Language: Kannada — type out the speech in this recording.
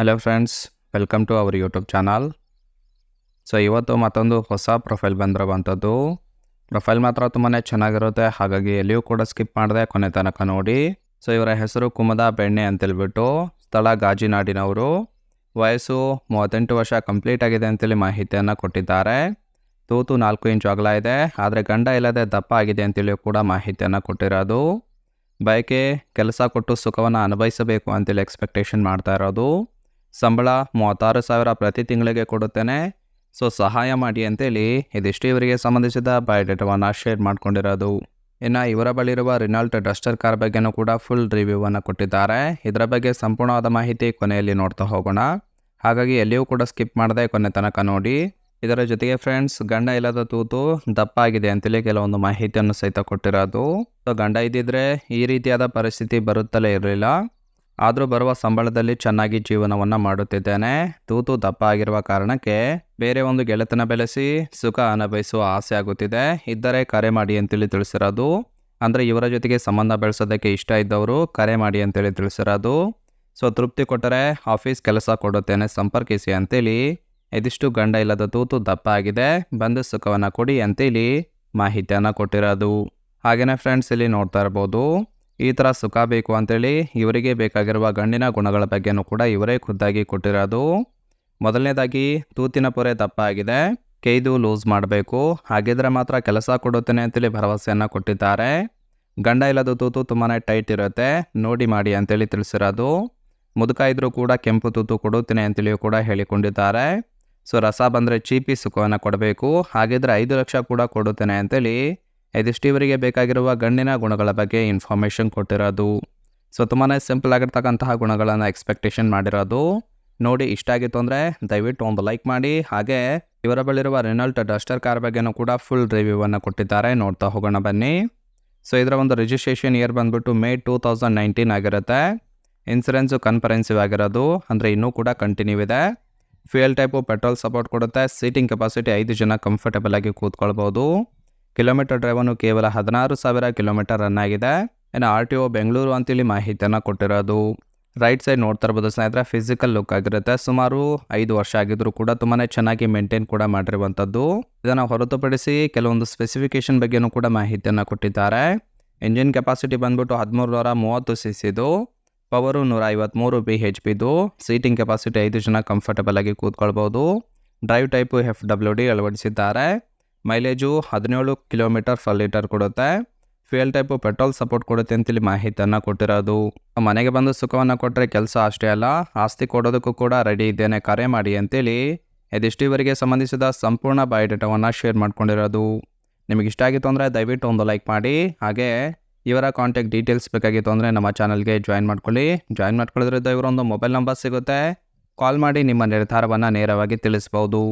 Hello friends, welcome to our YouTube channel. So ಇವತ್ತು ಮತ್ತೊಂದು ಹೊಸ ಪ್ರೊಫೈಲ್ ಬಂದಿರುವಂಥದ್ದು. ಪ್ರೊಫೈಲ್ ಮಾತ್ರ ತುಂಬಾ ಚೆನ್ನಾಗಿರುತ್ತೆ, ಹಾಗಾಗಿ ಎಲ್ಲಿಯೂ ಕೂಡ ಸ್ಕಿಪ್ ಮಾಡದೆ ಕೊನೆ ತನಕ ನೋಡಿ. ಸೊ ಇವರ ಹೆಸರು ಕುಮುದಾ ಬೆಣ್ಣೆ ಅಂತೇಳ್ಬಿಟ್ಟು, ಸ್ಥಳ ಗಾಜಿನಾಡಿನವರು, ವಯಸ್ಸು 38 ವರ್ಷ ಕಂಪ್ಲೀಟ್ ಆಗಿದೆ ಅಂತೇಳಿ ಮಾಹಿತಿಯನ್ನು ಕೊಟ್ಟಿದ್ದಾರೆ. ತೂತು 4 ಇಂಚು ಅಗಲ ಇದೆ, ಆದರೆ ಗಂಡ ಇಲ್ಲದೆ ದಪ್ಪ ಆಗಿದೆ ಅಂತೇಳಿ ಕೂಡ ಮಾಹಿತಿಯನ್ನು ಕೊಟ್ಟಿರೋದು. ಬಯಕೆ ಕೆಲಸ ಕೊಟ್ಟು ಸುಖವನ್ನು ಅನುಭವಿಸಬೇಕು ಅಂತೇಳಿ ಎಕ್ಸ್ಪೆಕ್ಟೇಷನ್ ಮಾಡ್ತಾ ಇರೋದು. ಸಂಬಳ 36,000 ಪ್ರತಿ ತಿಂಗಳಿಗೆ ಕೊಡುತ್ತೇನೆ, ಸೊ ಸಹಾಯ ಮಾಡಿ ಅಂತೇಳಿ ಇದಿಷ್ಟು ಇವರಿಗೆ ಸಂಬಂಧಿಸಿದ ಬಯೋಡೇಟಾವನ್ನು ಶೇರ್ ಮಾಡ್ಕೊಂಡಿರೋದು. ಇನ್ನು ಇವರ ಬಳಿರುವ ರಿನಾಲ್ಟ್ ಡಸ್ಟರ್ ಕಾರ್ ಬಗ್ಗೆನೂ ಕೂಡ ಫುಲ್ ರಿವ್ಯೂವನ್ನು ಕೊಟ್ಟಿದ್ದಾರೆ. ಇದರ ಬಗ್ಗೆ ಸಂಪೂರ್ಣವಾದ ಮಾಹಿತಿ ಕೊನೆಯಲ್ಲಿ ನೋಡ್ತಾ ಹೋಗೋಣ, ಹಾಗಾಗಿ ಎಲ್ಲಿಯೂ ಕೂಡ ಸ್ಕಿಪ್ ಮಾಡದೆ ಕೊನೆ ತನಕ ನೋಡಿ. ಇದರ ಜೊತೆಗೆ ಫ್ರೆಂಡ್ಸ್, ಗಂಡ ಇಲ್ಲದ ತೂತು ದಪ್ಪ ಆಗಿದೆ ಅಂತೇಳಿ ಕೆಲವೊಂದು ಮಾಹಿತಿಯನ್ನು ಸಹಿತ ಕೊಟ್ಟಿರೋದು. ಸೊ ಗಂಡ ಇದ್ದಿದ್ರೆ ಈ ರೀತಿಯಾದ ಪರಿಸ್ಥಿತಿ ಬರುತ್ತಲೇ ಇರಲಿಲ್ಲ, ಆದರೂ ಬರುವ ಸಂಬಳದಲ್ಲಿ ಚೆನ್ನಾಗಿ ಜೀವನವನ್ನು ಮಾಡುತ್ತಿದ್ದೇನೆ. ತೂತು ದಪ್ಪ ಆಗಿರುವ ಕಾರಣಕ್ಕೆ ಬೇರೆ ಒಂದು ಗೆಳೆತನ ಬೆಳೆಸಿ ಸುಖ ಅನುಭವಿಸುವ ಆಸೆ ಆಗುತ್ತಿದೆ, ಇದ್ದರೆ ಕರೆ ಮಾಡಿ ಅಂತೇಳಿ ತಿಳಿಸಿರೋದು. ಅಂದರೆ ಇವರ ಜೊತೆಗೆ ಸಂಬಂಧ ಬೆಳೆಸೋದಕ್ಕೆ ಇಷ್ಟ ಇದ್ದವರು ಕರೆ ಮಾಡಿ ಅಂತೇಳಿ ತಿಳಿಸಿರೋದು. ಸೊ ತೃಪ್ತಿ ಕೊಟ್ಟರೆ ಆಫೀಸ್ ಕೆಲಸ ಕೊಡುತ್ತೇನೆ, ಸಂಪರ್ಕಿಸಿ ಅಂತೇಳಿ ಇದಿಷ್ಟು ಗಂಡ ಇಲ್ಲದ ತೂತು ದಪ್ಪ ಆಗಿದೆ, ಬಂದು ಸುಖವನ್ನು ಕೊಡಿ ಅಂತೇಳಿ ಮಾಹಿತಿಯನ್ನು ಕೊಟ್ಟಿರೋದು. ಹಾಗೆಯೇ ಫ್ರೆಂಡ್ಸ್, ಇಲ್ಲಿ ನೋಡ್ತಾ ಇರ್ಬೋದು, ಈ ಥರ ಸುಖ ಬೇಕು ಅಂತೇಳಿ ಇವರಿಗೆ ಬೇಕಾಗಿರುವ ಗಂಡಿನ ಗುಣಗಳ ಬಗ್ಗೆನೂ ಕೂಡ ಇವರೇ ಖುದ್ದಾಗಿ ಕೊಟ್ಟಿರೋದು. ಮೊದಲನೇದಾಗಿ, ತೂತಿನ ಪೊರೆ ದಪ್ಪ ಆಗಿದೆ, ಕೈದು ಲೂಸ್ ಮಾಡಬೇಕು, ಹಾಗಿದ್ರೆ ಮಾತ್ರ ಕೆಲಸ ಕೊಡುತ್ತೇನೆ ಅಂತೇಳಿ ಭರವಸೆಯನ್ನು ಕೊಟ್ಟಿದ್ದಾರೆ. ಗಂಡ ಇಲ್ಲದ ತೂತು ತುಂಬಾ ಟೈಟ್ ಇರುತ್ತೆ, ನೋಡಿ ಮಾಡಿ ಅಂತೇಳಿ ತಿಳಿಸಿರೋದು. ಮುದುಕ ಇದ್ರೂ ಕೂಡ ಕೆಂಪು ತೂತು ಕೊಡುತ್ತೇನೆ ಅಂತೇಳಿ ಕೂಡ ಹೇಳಿಕೊಂಡಿದ್ದಾರೆ. ಸೊ ರಸ ಬಂದರೆ ಚೀಪಿ ಸುಖವನ್ನು ಕೊಡಬೇಕು, ಹಾಗಿದ್ರೆ 5 ಲಕ್ಷ ಕೂಡ ಕೊಡುತ್ತೇನೆ ಅಂತೇಳಿ ಇದಿಷ್ಟು ಇವರಿಗೆ ಬೇಕಾಗಿರುವ ಗಂಡಿನ ಗುಣಗಳ ಬಗ್ಗೆ ಇನ್ಫಾರ್ಮೇಷನ್ ಕೊಟ್ಟಿರೋದು. ಸೊ ತುಂಬಾ ಸಿಂಪಲ್ ಆಗಿರ್ತಕ್ಕಂತಹ ಗುಣಗಳನ್ನು ಎಕ್ಸ್ಪೆಕ್ಟೇಷನ್ ಮಾಡಿರೋದು. ನೋಡಿ ಇಷ್ಟ ಆಗಿತ್ತು ಅಂದರೆ ದಯವಿಟ್ಟು ಒಂದು ಲೈಕ್ ಮಾಡಿ. ಹಾಗೆ ಇವರ ಬಳಿರುವ ರೆನಾಲ್ಟ್ ಡಸ್ಟರ್ ಕಾರ್ ಬಗ್ಗೆನೂ ಕೂಡ ಫುಲ್ ರಿವ್ಯೂವನ್ನು ಕೊಟ್ಟಿದ್ದಾರೆ, ನೋಡ್ತಾ ಹೋಗೋಣ ಬನ್ನಿ. ಸೊ ಇದರ ಒಂದು ರಿಜಿಸ್ಟ್ರೇಷನ್ ಇಯರ್ ಬಂದ್ಬಿಟ್ಟು ಮೇ 2019 ಆಗಿರುತ್ತೆ. ಇನ್ಸೂರೆನ್ಸು ಕನ್ಫರೆನ್ಸಿವ್ ಆಗಿರೋದು, ಅಂದರೆ ಇನ್ನೂ ಕೂಡ ಕಂಟಿನ್ಯೂ ಇದೆ. ಫ್ಯೂಯಲ್ ಟೈಪು ಪೆಟ್ರೋಲ್ ಸಪೋರ್ಟ್ ಕೊಡುತ್ತೆ. ಸೀಟಿಂಗ್ ಕೆಪಾಸಿಟಿ 5 ಜನ ಕಂಫರ್ಟಬಲ್ ಆಗಿ ಕೂತ್ಕೊಳ್ಬೋದು. ಕಿಲೋಮೀಟರ್ ಡ್ರೈವನ್ನು ಕೇವಲ 16,000 ಕಿಲೋಮೀಟರ್ ರನ್ ಆಗಿದೆ. ಇನ್ನು RTO ಬೆಂಗಳೂರು ಅಂತೇಳಿ ಮಾಹಿತಿಯನ್ನು ಕೊಟ್ಟಿರೋದು. ರೈಟ್ ಸೈಡ್ ನೋಡ್ತಾ ಇರ್ಬೋದು ಸ್ನೇಹಿತರೆ, ಫಿಸಿಕಲ್ ಲುಕ್ ಆಗಿರುತ್ತೆ. ಸುಮಾರು 5 ವರ್ಷ ಆಗಿದ್ರು ಕೂಡ ತುಂಬಾ ಚೆನ್ನಾಗಿ ಮೇಂಟೈನ್ ಕೂಡ ಮಾಡಿರುವಂಥದ್ದು. ಇದನ್ನು ಹೊರತುಪಡಿಸಿ ಕೆಲವೊಂದು ಸ್ಪೆಸಿಫಿಕೇಶನ್ ಬಗ್ಗೆನೂ ಕೂಡ ಮಾಹಿತಿಯನ್ನು ಕೊಟ್ಟಿದ್ದಾರೆ. ಇಂಜಿನ್ ಕೆಪಾಸಿಟಿ ಬಂದ್ಬಿಟ್ಟು 1330 cc, power 153 bhp. Seating capacity 5 ಜನ ಕಂಫರ್ಟಬಲ್ ಆಗಿ ಕೂತ್ಕೊಳ್ಬೋದು. ಡ್ರೈವ್ ಟೈಪು FWD ಅಳವಡಿಸಿದ್ದಾರೆ. ಮೈಲೇಜು 17 ಕಿಲೋಮೀಟರ್ ಪರ್ ಲೀಟರ್ ಕೊಡುತ್ತೆ. ಫ್ಯೂಯಲ್ ಟೈಪು ಪೆಟ್ರೋಲ್ ಸಪೋರ್ಟ್ ಕೊಡುತ್ತೆ ಅಂತೇಳಿ ಮಾಹಿತಿಯನ್ನು ಕೊಟ್ಟಿರೋದು. ಮನೆಗೆ ಬಂದು ಸುಖವನ್ನು ಕೊಟ್ಟರೆ ಕೆಲಸ ಅಷ್ಟೇ ಅಲ್ಲ, ಆಸ್ತಿ ಕೊಡೋದಕ್ಕೂ ಕೂಡ ರೆಡಿ ಇದ್ದೇನೆ, ಕರೆ ಮಾಡಿ ಅಂತೇಳಿ ಇದಿಷ್ಟು ಇವರಿಗೆ ಸಂಬಂಧಿಸಿದ ಸಂಪೂರ್ಣ ಬಯೋಡೇಟಾವನ್ನು ಶೇರ್ ಮಾಡ್ಕೊಂಡಿರೋದು. ನಿಮಗೆ ಇಷ್ಟ ಆಗಿತ್ತು ಅಂದರೆ ದಯವಿಟ್ಟು ಒಂದು ಲೈಕ್ ಮಾಡಿ. ಹಾಗೆ ಇವರ ಕಾಂಟ್ಯಾಕ್ಟ್ ಡೀಟೇಲ್ಸ್ ಬೇಕಾಗಿತ್ತು ಅಂದರೆ ನಮ್ಮ ಚಾನಲ್ಗೆ ಜಾಯಿನ್ ಮಾಡ್ಕೊಳ್ಳಿ. ಜಾಯಿನ್ ಮಾಡ್ಕೊಳ್ಳೋದ್ರಿಂದ ಇವರೊಂದು ಮೊಬೈಲ್ ನಂಬರ್ ಸಿಗುತ್ತೆ, ಕಾಲ್ ಮಾಡಿ ನಿಮ್ಮ ನಿರ್ಧಾರವನ್ನು ನೇರವಾಗಿ ತಿಳಿಸ್ಬೋದು.